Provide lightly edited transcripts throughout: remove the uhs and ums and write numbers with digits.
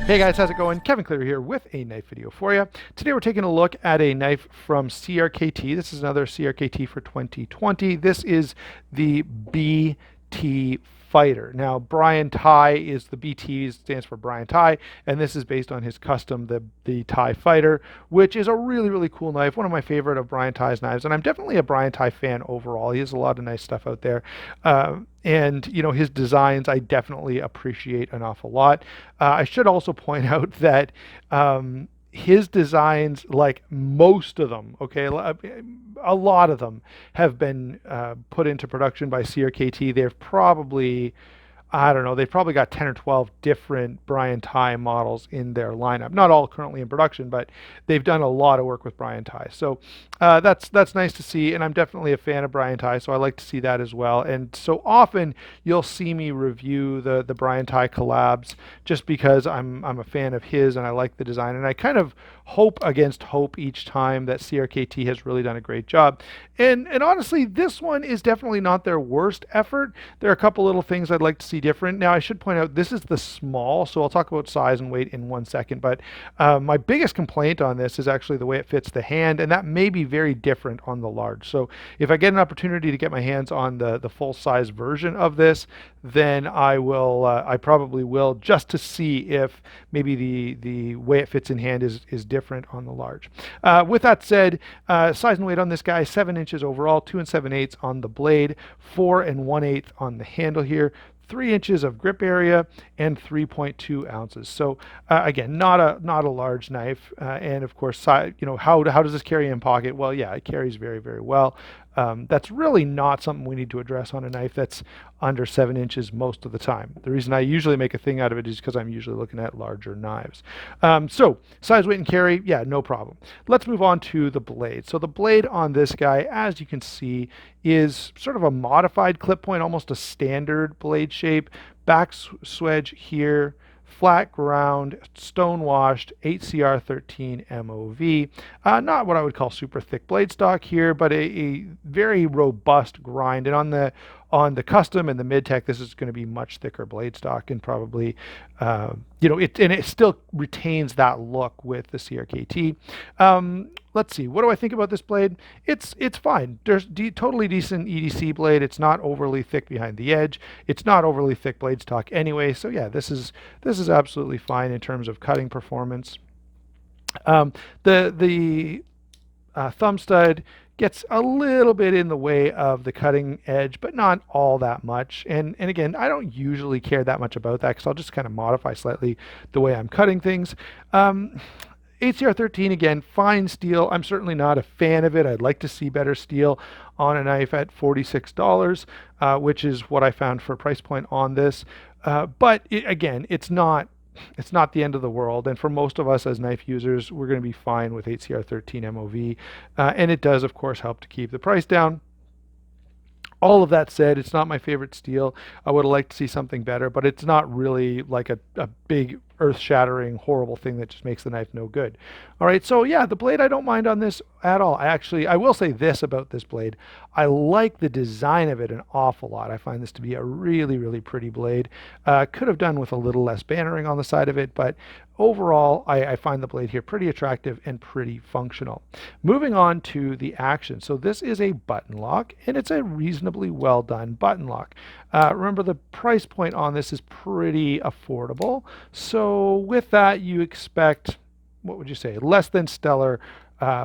Hey guys, how's it going? Kevin Clear here with a knife video for you. Today we're taking a look at a knife from CRKT. This is another CRKT for 2020. This is the BT Fighter. Now, Brian Ty is the BT, stands for Brian Ty, and this is based on his custom, the Ty Fighter, which is a really, really cool knife. One of my favorite of Brian Ty's knives, and I'm definitely a Brian Ty fan overall. He has a lot of nice stuff out there. And his designs I definitely appreciate an awful lot. I should also point out that his designs, like most of them, okay, a lot of them have been put into production by CRKT. They've probably, I don't know, they've probably got 10 or 12 different Brian Ty models in their lineup. Not all currently in production, but they've done a lot of work with Brian Ty. So that's nice to see, and I'm definitely a fan of Brian Ty, so I like to see that as well. And so often you'll see me review the Brian Ty collabs just because I'm a fan of his and I like the design, and I kind of hope against hope each time that CRKT has really done a great job. And honestly, this one is definitely not their worst effort. There are a couple little things I'd like to see different. Now, I should point out this is the small, so I'll talk about size and weight in 1 second. But my biggest complaint on this is actually the way it fits the hand, and that may be very different on the large. So if I get an opportunity to get my hands on the full size version of this, then I will. I probably will, just to see if maybe the way it fits in hand is different on the large. With that said, size and weight on this guy: 7 inches overall, 2 7/8 on the blade, 4 1/8 on the handle here. 3 inches of grip area and 3.2 ounces. So again, not a large knife, and of course, how does this carry in pocket? Well, yeah, it carries very, very well. That's really not something we need to address on a knife that's under 7 inches most of the time. The reason I usually make a thing out of it is because I'm usually looking at larger knives. So size, weight, and carry, yeah, no problem. Let's move on to the blade. So the blade on this guy, as you can see, is sort of a modified clip point, almost a standard blade shape. Back swedge here, flat ground, stone washed, HCR13 MOV. Not what I would call super thick blade stock here, but a very robust grind. And on the custom and the mid tech, this is going to be much thicker blade stock, and probably it still retains that look with the CRKT. Let's see, what do I think about this blade? It's fine. There's totally decent EDC blade. It's not overly thick behind the edge. It's not overly thick blade stock anyway. So yeah, this is absolutely fine in terms of cutting performance. The thumb stud gets a little bit in the way of the cutting edge, but not all that much. And again, I don't usually care that much about that because I'll just kind of modify slightly the way I'm cutting things. HCR13, again, fine steel. I'm certainly not a fan of it. I'd like to see better steel on a knife at $46, which is what I found for a price point on this. But again, it's not the end of the world, and for most of us as knife users, we're going to be fine with HCR13 MOV, and it does, of course, help to keep the price down. All of that said, it's not my favorite steel. I would have liked to see something better, but it's not really like a big earth-shattering, horrible thing that just makes the knife no good. All right, so yeah, the blade I don't mind on this at all. I will say this about this blade. I like the design of it an awful lot. I find this to be a really, really pretty blade. Could have done with a little less bannering on the side of it, but overall, I find the blade here pretty attractive and pretty functional. Moving on to the action. So this is a button lock, and it's a reasonably well done button lock. Remember, the price point on this is pretty affordable. So with that, you expect, what would you say, less than stellar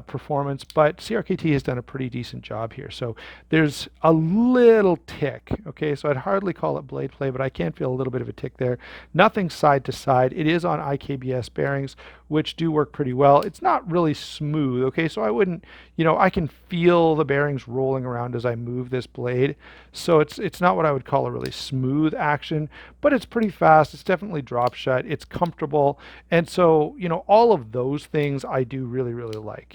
performance, but CRKT has done a pretty decent job here. So there's a little tick, okay? So I'd hardly call it blade play, but I can feel a little bit of a tick there. Nothing side to side. It is on IKBS bearings, which do work pretty well. It's not really smooth, okay? So I wouldn't, I can feel the bearings rolling around as I move this blade. So it's not what I would call a really smooth action, but it's pretty fast. It's definitely drop shut. It's comfortable. And so, all of those things I do really, really like.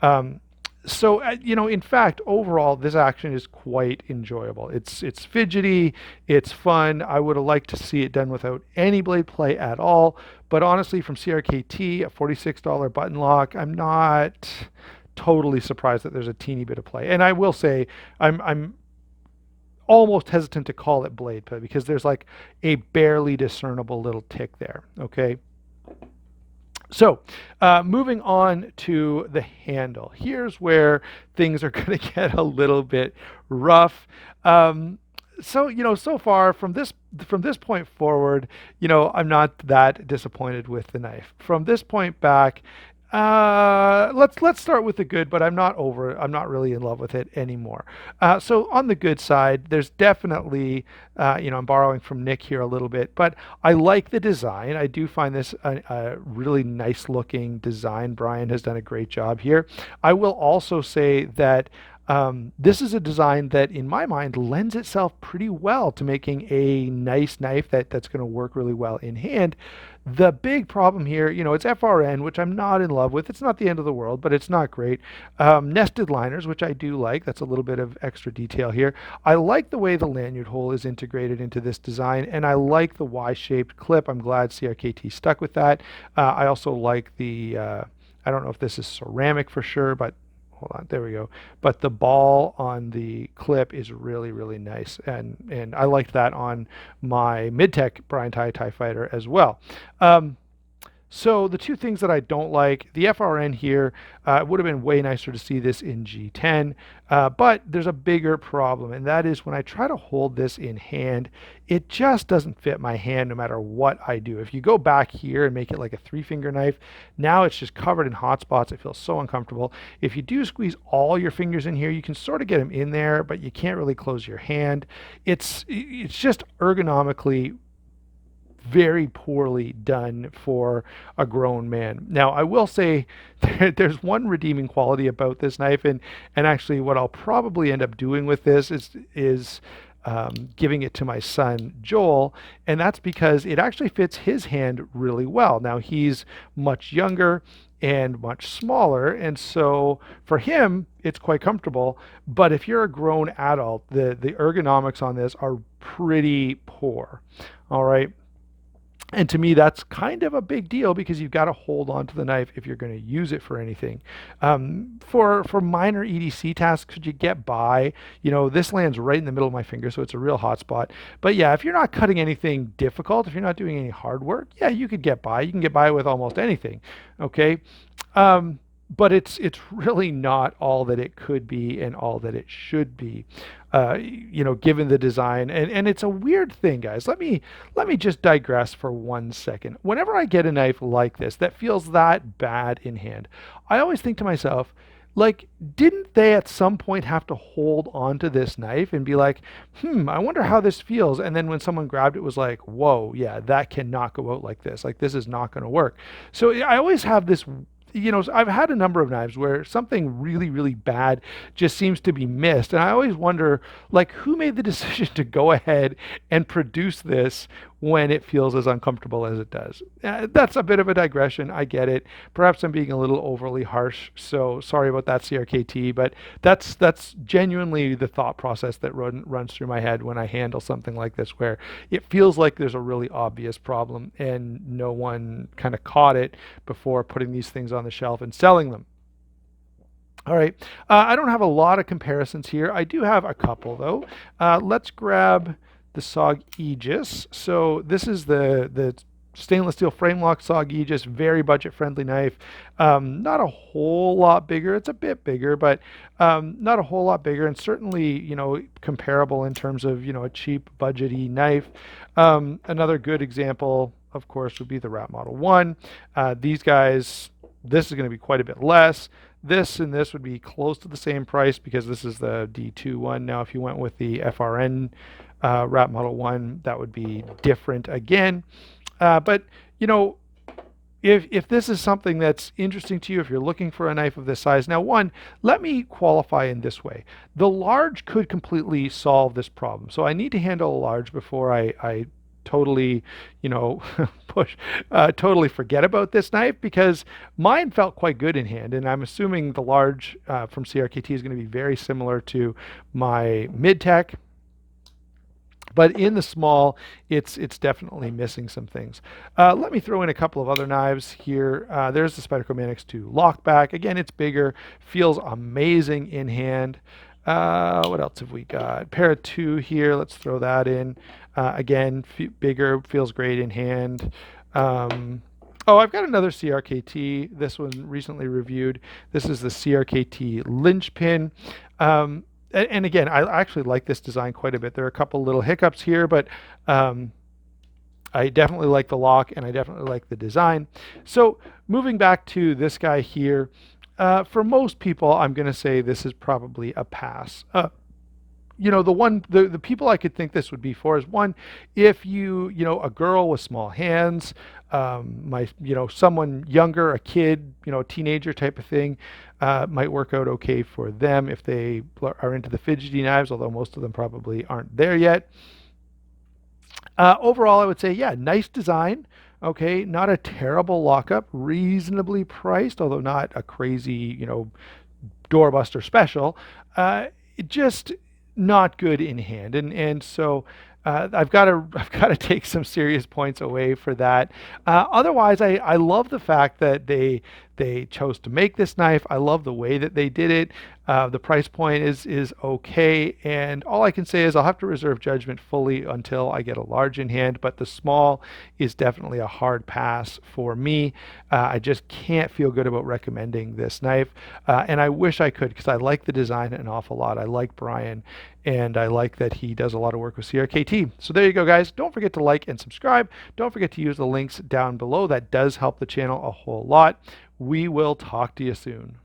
In fact, overall, this action is quite enjoyable. It's fidgety, it's fun. I would have liked to see it done without any blade play at all. But honestly, from CRKT, a $46 button lock, I'm not totally surprised that there's a teeny bit of play. And I will say, I'm almost hesitant to call it blade play because there's like a barely discernible little tick there. Okay. So, moving on to the handle. Here's where things are going to get a little bit rough. Um, so, so far from this point forward, I'm not that disappointed with the knife. From this point back, let's start with the good, but I'm not really in love with it anymore. So on the good side, there's definitely, I'm borrowing from Nick here a little bit, but I like the design. I do find this a really nice looking design. Brian has done a great job here. I will also say that this is a design that, in my mind, lends itself pretty well to making a nice knife that's going to work really well in hand. The big problem here, it's FRN, which I'm not in love with. It's not the end of the world, but it's not great. Nested liners, which I do like. That's a little bit of extra detail here. I like the way the lanyard hole is integrated into this design, and I like the Y-shaped clip. I'm glad CRKT stuck with that. I also like the, I don't know if this is ceramic for sure, but hold on, there we go. But the ball on the clip is really, really nice, and I liked that on my mid-tech Brian TIE Fighter as well. Um, so the two things that I don't like, the FRN here, it would have been way nicer to see this in G10, but there's a bigger problem, and that is when I try to hold this in hand, it just doesn't fit my hand no matter what I do. If you go back here and make it like a three-finger knife, now it's just covered in hot spots. It feels so uncomfortable. If you do squeeze all your fingers in here, you can sort of get them in there, but you can't really close your hand. It's just ergonomically very poorly done for a grown man. Now, I will say there's one redeeming quality about this knife, and actually what I'll probably end up doing with this is giving it to my son Joel, and that's because it actually fits his hand really well. Now, he's much younger and much smaller, and so for him it's quite comfortable. But if you're a grown adult, the ergonomics on this are pretty poor. All right. And to me, that's kind of a big deal because you've got to hold on to the knife if you're going to use it for anything. For minor EDC tasks, could you get by? This lands right in the middle of my finger, so it's a real hot spot. But yeah, if you're not cutting anything difficult, if you're not doing any hard work, yeah, you could get by. You can get by with almost anything. Okay. But it's really not all that it could be and all that it should be, given the design. And it's a weird thing, guys. Let me just digress for 1 second. Whenever I get a knife like this that feels that bad in hand, I always think to myself, like, didn't they at some point have to hold on to this knife and be like, I wonder how this feels? And then when someone grabbed it, was like, whoa, yeah, that cannot go out like this. Like, this is not going to work. So I always have this, I've had a number of knives where something really, really bad just seems to be missed. And I always wonder, like, who made the decision to go ahead and produce this when it feels as uncomfortable as it does? That's a bit of a digression. I get it. Perhaps I'm being a little overly harsh. So sorry about that, CRKT. But that's genuinely the thought process that runs through my head when I handle something like this, where it feels like there's a really obvious problem and no one kind of caught it before putting these things on the shelf and selling them. All right, I don't have a lot of comparisons here. I do have a couple though. Let's grab the SOG Aegis. So this is the stainless steel frame lock SOG Aegis, very budget friendly knife. Not a whole lot bigger. It's a bit bigger, but not a whole lot bigger, and certainly comparable in terms of a cheap budgety knife. Another good example, of course, would be the Rat Model 1. These guys, this is going to be quite a bit less. This and this would be close to the same price because this is the D2 one. Now, if you went with the FRN Rat Model 1, that would be different again. But if this is something that's interesting to you, if you're looking for a knife of this size, now one, let me qualify in this way. The large could completely solve this problem. So I need to handle a large before I totally, totally forget about this knife, because mine felt quite good in hand, and I'm assuming the large from CRKT is going to be very similar to my mid-tech. But in the small, it's definitely missing some things. Let me throw in a couple of other knives here. There's the Spyderco Manix 2 Lockback. Again, it's bigger, feels amazing in hand. What else have we got? Para 2 here. Let's throw that in. Again, bigger, feels great in hand. Oh, I've got another CRKT. This one recently reviewed. This is the CRKT Linchpin. And again, I actually like this design quite a bit. There are a couple little hiccups here, but um, I definitely like the lock and I definitely like the design. So moving back to this guy here, for most people, I'm going to say this is probably a pass. The people I could think this would be for is one, if a girl with small hands, someone younger, a kid, a teenager type of thing, might work out okay for them if they are into the fidgety knives, although most of them probably aren't there yet. Overall, I would say, yeah, nice design. Okay, not a terrible lockup, reasonably priced, although not a crazy, doorbuster special. Just not good in hand, and so I've got to I've got to take some serious points away for that. Otherwise, I love the fact that they chose to make this knife. I love the way that they did it. The price point is okay, and all I can say is I'll have to reserve judgment fully until I get a large in hand. But the small is definitely a hard pass for me. I just can't feel good about recommending this knife, and I wish I could because I like the design an awful lot. I like Brian, and I like that he does a lot of work with CRKT. So there you go, guys. Don't forget to like and subscribe. Don't forget to use the links down below. That does help the channel a whole lot. We will talk to you soon.